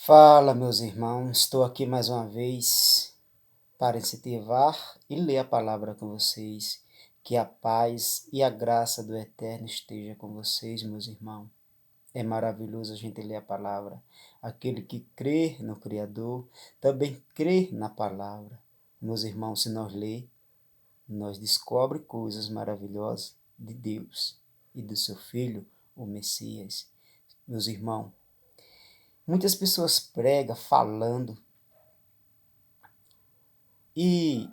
Fala, meus irmãos, estou aqui mais uma vez para incentivar e ler a palavra com vocês. Que a paz e a graça do Eterno esteja com vocês, meus irmãos. É maravilhoso a gente ler a palavra. Aquele que crê no Criador também crê na palavra. Meus irmãos, se nós ler, nós descobre coisas maravilhosas de Deus e do seu Filho, o Messias. Meus irmãos, muitas pessoas pregam falando e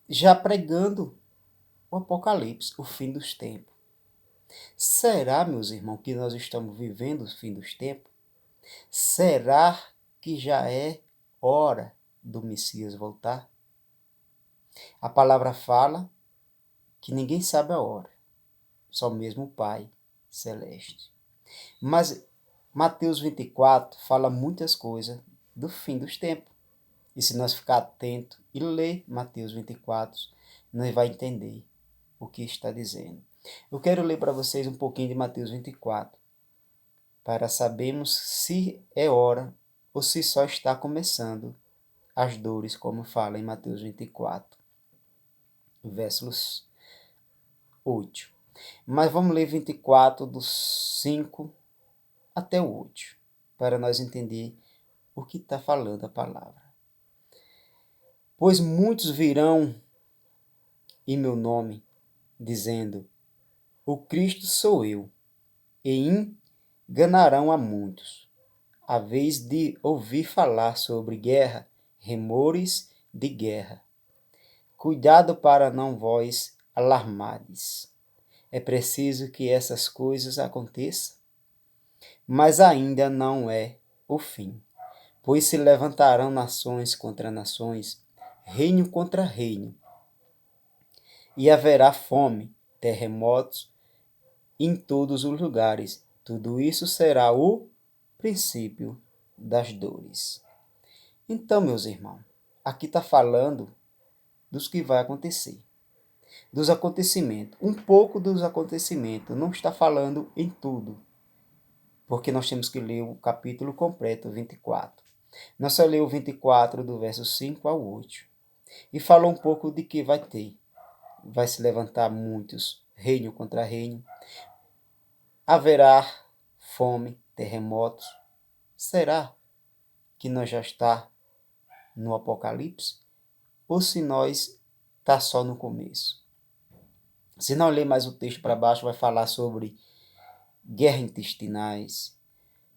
já pregando o Apocalipse, o fim dos tempos. Será, meus irmãos, que nós estamos vivendo o fim dos tempos? Será que já é hora do Messias voltar? A palavra fala que ninguém sabe a hora, só mesmo o Pai Celeste. Mas Mateus 24 fala muitas coisas do fim dos tempos. E se nós ficar atento e ler Mateus 24, nós vai entender o que está dizendo. Eu quero ler para vocês um pouquinho de Mateus 24, para sabermos se é hora ou se só está começando as dores, como fala em Mateus 24, versos 8. Mas vamos ler 24, dos 5 até o 8, para nós entender o que está falando a palavra. Pois muitos virão em meu nome, dizendo, o Cristo sou eu, e enganarão a muitos. A vez de ouvir falar sobre guerra, remores de guerra. Cuidado para não vos alarmardes. É preciso que essas coisas aconteçam, mas ainda não é o fim. Pois se levantarão nações contra nações, reino contra reino, e haverá fome, terremotos em todos os lugares. Tudo isso será o princípio das dores. Então, meus irmãos, aqui está falando dos que vai acontecer, dos acontecimentos, um pouco dos acontecimentos, não está falando em tudo, porque nós temos que ler o capítulo completo, 24. Nós só leu o 24 do verso 5 ao 8, e falou um pouco de que vai ter. Vai se levantar muitos, reino contra reino, haverá fome, terremotos. Será que nós já está no Apocalipse? Ou se nós está só no começo? Se não ler mais o texto para baixo, vai falar sobre guerras intestinais,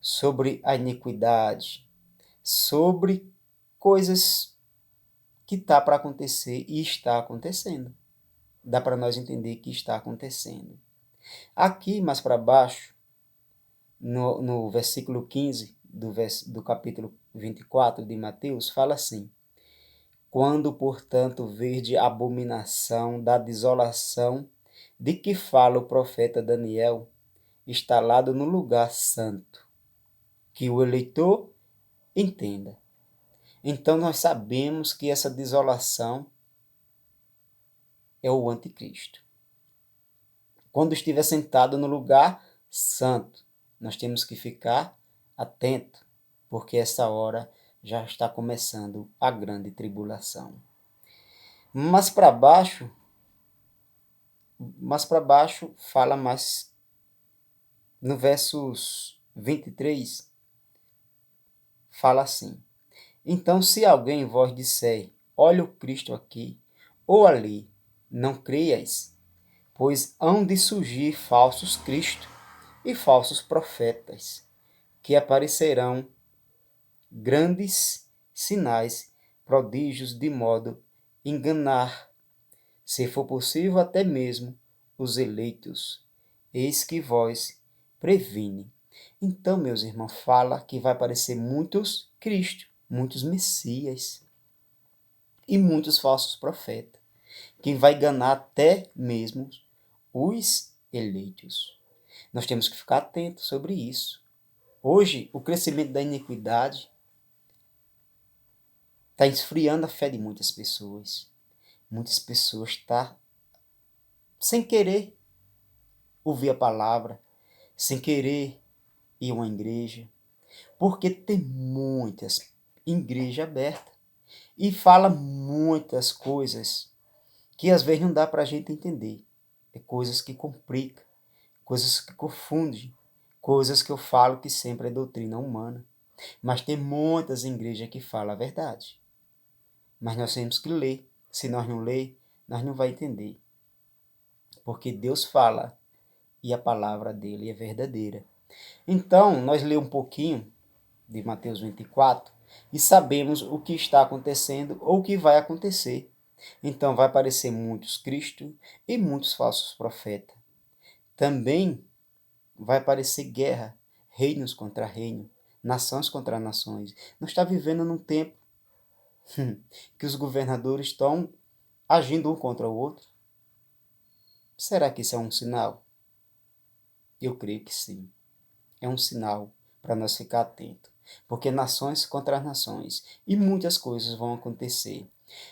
sobre a iniquidade, sobre coisas que está para acontecer e está acontecendo. Dá para nós entender que está acontecendo. Aqui, mais para baixo, no versículo 15 do capítulo 24 de Mateus, fala assim: quando, portanto, vede a abominação da desolação de que fala o profeta Daniel, instalado no lugar santo, que o eleitor entenda. Então nós sabemos que essa desolação é o anticristo. Quando estiver sentado no lugar santo, nós temos que ficar atento, porque essa hora já está começando a grande tribulação. Mas para baixo fala mais no versos 23, fala assim: então, se alguém vos disser, olha o Cristo aqui ou ali, não creias, pois hão de surgir falsos cristos e falsos profetas, que aparecerão grandes sinais, prodígios, de modo enganar, se for possível, até mesmo os eleitos. Eis que vós previne. Então, meus irmãos, fala que vai aparecer muitos Cristo, muitos Messias e muitos falsos profetas, que vai enganar até mesmo os eleitos. Nós temos que ficar atentos sobre isso. Hoje, o crescimento da iniquidade está esfriando a fé de muitas pessoas. Muitas pessoas estão sem querer ouvir a palavra, sem querer ir a uma igreja. Porque tem muitas igrejas abertas e fala muitas coisas que às vezes não dá para a gente entender. É coisas que complicam, coisas que confundem, coisas que eu falo que sempre é doutrina humana. Mas tem muitas igrejas que falam a verdade. Mas nós temos que ler. Se nós não ler, nós não vai entender. Porque Deus fala e a palavra dele é verdadeira. Então, nós lemos um pouquinho de Mateus 24 e sabemos o que está acontecendo ou o que vai acontecer. Então, vai aparecer muitos Cristo e muitos falsos profetas. Também vai aparecer guerra, reinos contra reino, nações contra nações. Nós estamos vivendo num tempo que os governadores estão agindo um contra o outro. Será que isso é um sinal? Eu creio que sim. É um sinal para nós ficar atentos. Porque nações contra nações e muitas coisas vão acontecer.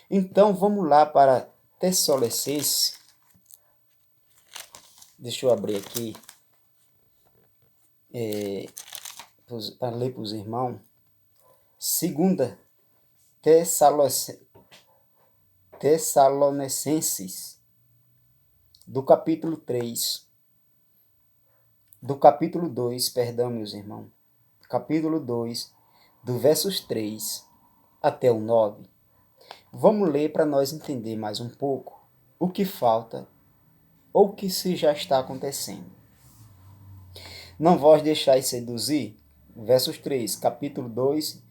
Então vamos lá para Tessalonicenses. Deixa eu abrir aqui para ler para os irmãos. Segunda Tessalonicenses, do capítulo 3. Do capítulo 2, perdão, meus irmãos. Capítulo 2, do versos 3 até o 9. Vamos ler para nós entender mais um pouco o que falta ou o que se já está acontecendo. Não vós deixais seduzir, versos 3, capítulo 2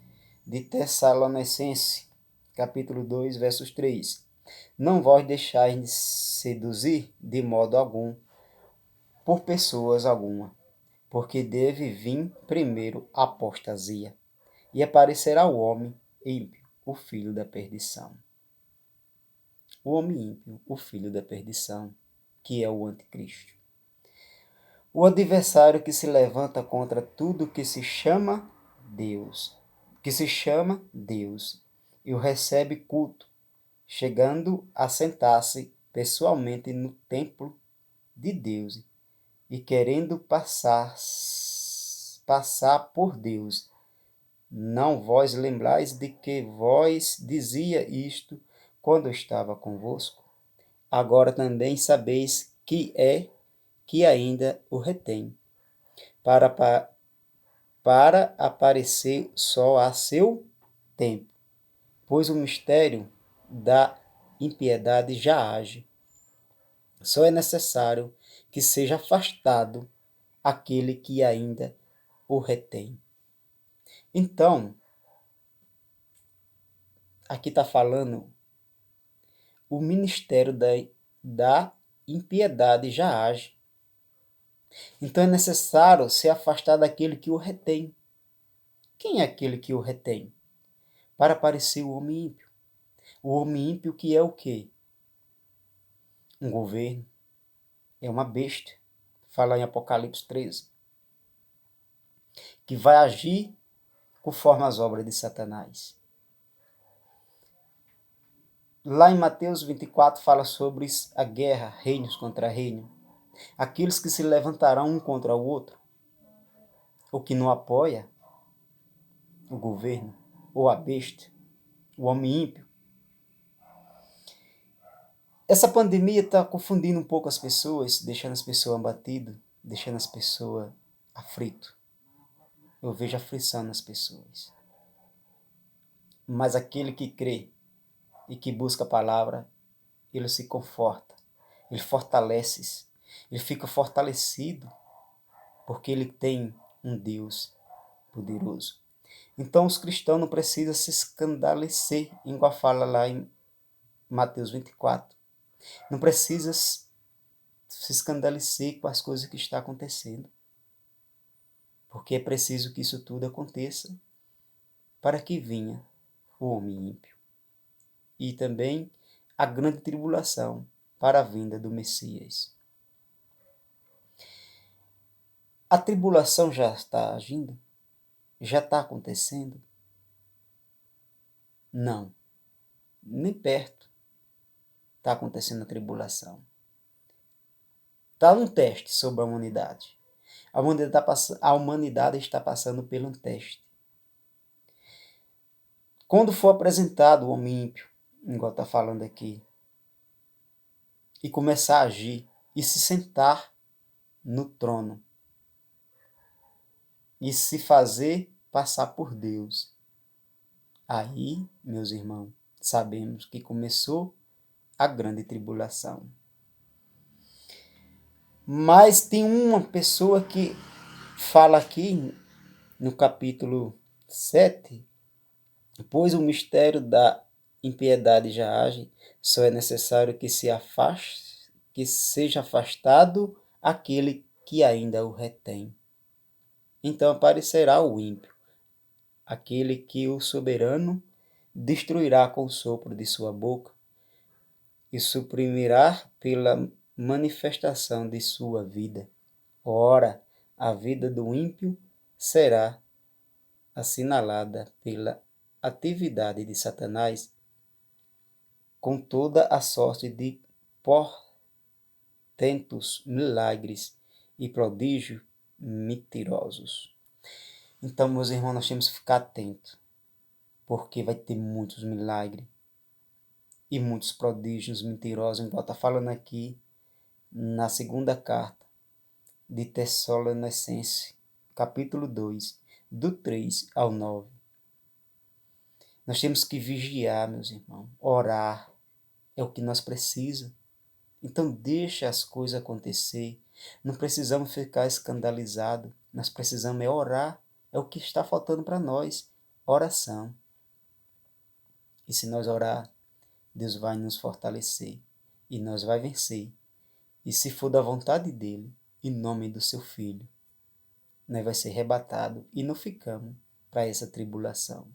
de Tessalonicenses, capítulo 2, versos 3. Não vós deixais seduzir de modo algum por pessoas alguma, porque deve vir primeiro a apostasia, e aparecerá o homem ímpio, o filho da perdição. O homem ímpio, o filho da perdição, que é o anticristo. O adversário que se levanta contra tudo que se chama Deus, e o recebe culto, chegando a sentar-se pessoalmente no templo de Deus e querendo passar por Deus. Não vós lembrais de que vós dizia isto quando estava convosco? Agora também sabeis que ainda o retém, para aparecer só a seu tempo, pois o mistério da impiedade já age. Só é necessário que seja afastado aquele que ainda o retém. Então, aqui está falando o ministério da impiedade já age. Então é necessário se afastar daquele que o retém. Quem é aquele que o retém? Para aparecer o homem ímpio. O homem ímpio que é o quê? Um governo. É uma besta. Fala em Apocalipse 13. Que vai agir conforme as obras de Satanás. Lá em Mateus 24 fala sobre a guerra, reinos contra reino. Aqueles que se levantarão um contra o outro, ou que não apoia o governo, ou a besta, o homem ímpio. Essa pandemia está confundindo um pouco as pessoas, deixando as pessoas abatidas, deixando as pessoas aflitas. Eu vejo aflição nas pessoas. Mas aquele que crê e que busca a palavra, ele se conforta, ele fortalece, ele fica fortalecido, porque ele tem um Deus poderoso. Então os cristãos não precisam se escandalecer, igual fala lá em Mateus 24. Não precisa se escandalecer com as coisas que estão acontecendo. Porque é preciso que isso tudo aconteça para que venha o homem ímpio. E também a grande tribulação para a vinda do Messias. A tribulação já está agindo? Já está acontecendo? Não, nem perto está acontecendo a tribulação. Está um teste sobre a humanidade. A humanidade está passando por um teste. Quando for apresentado o homem ímpio, igual está falando aqui, e começar a agir e se sentar no trono e se fazer passar por Deus, aí, meus irmãos, sabemos que começou a grande tribulação. Mas tem uma pessoa que fala aqui no capítulo 7, pois o mistério da impiedade já age, só é necessário que se afaste, que seja afastado aquele que ainda o retém. Então aparecerá o ímpio, aquele que o soberano destruirá com o sopro de sua boca e suprimirá pela manifestação de sua vida. Ora, a vida do ímpio será assinalada pela atividade de Satanás com toda a sorte de portentos, milagres e prodígios mentirosos. Então, meus irmãos, nós temos que ficar atentos, porque vai ter muitos milagres e muitos prodígios mentirosos, igual está falando aqui na segunda carta de Tessalonicenses, capítulo 2, do 3 ao 9. Nós temos que vigiar, meus irmãos, orar, é o que nós precisamos. Então deixa as coisas acontecer, não precisamos ficar escandalizados, nós precisamos é orar, é o que está faltando para nós, oração. E se nós orar, Deus vai nos fortalecer e nós vai vencer. E se for da vontade dele, em nome do seu filho, nós vai ser arrebatado e não ficamos para essa tribulação.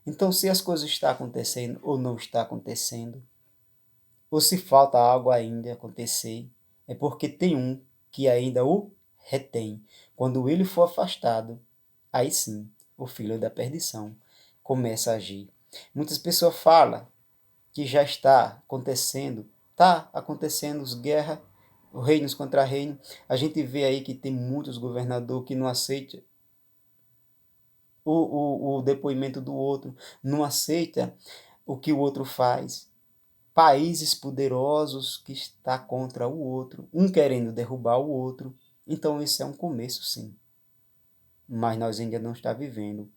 Então, se as coisas estão acontecendo ou não está acontecendo, ou se falta algo ainda acontecer, é porque tem um que ainda o retém. Quando ele for afastado, aí sim, o filho da perdição começa a agir. Muitas pessoas falam que já está acontecendo as guerras, reinos contra reino. A gente vê aí que tem muitos governadores que não aceitam o depoimento do outro, não aceita o que o outro faz. Países poderosos que está contra o outro, um querendo derrubar o outro. Então isso é um começo, sim. Mas nós ainda não está vivendo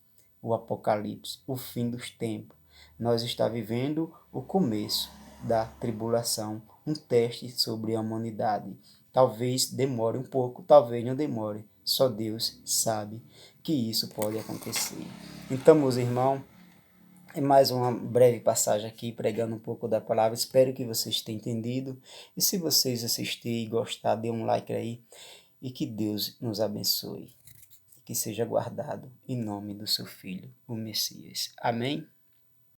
o apocalipse, o fim dos tempos. Nós está vivendo o começo da tribulação, um teste sobre a humanidade. Talvez demore um pouco, talvez não demore. Só Deus sabe que isso pode acontecer. Então, meus irmãos, é mais uma breve passagem aqui, pregando um pouco da palavra. Espero que vocês tenham entendido. E se vocês assistirem e gostar, dê um like aí. E que Deus nos abençoe. Que seja guardado em nome do seu Filho, o Messias. Amém?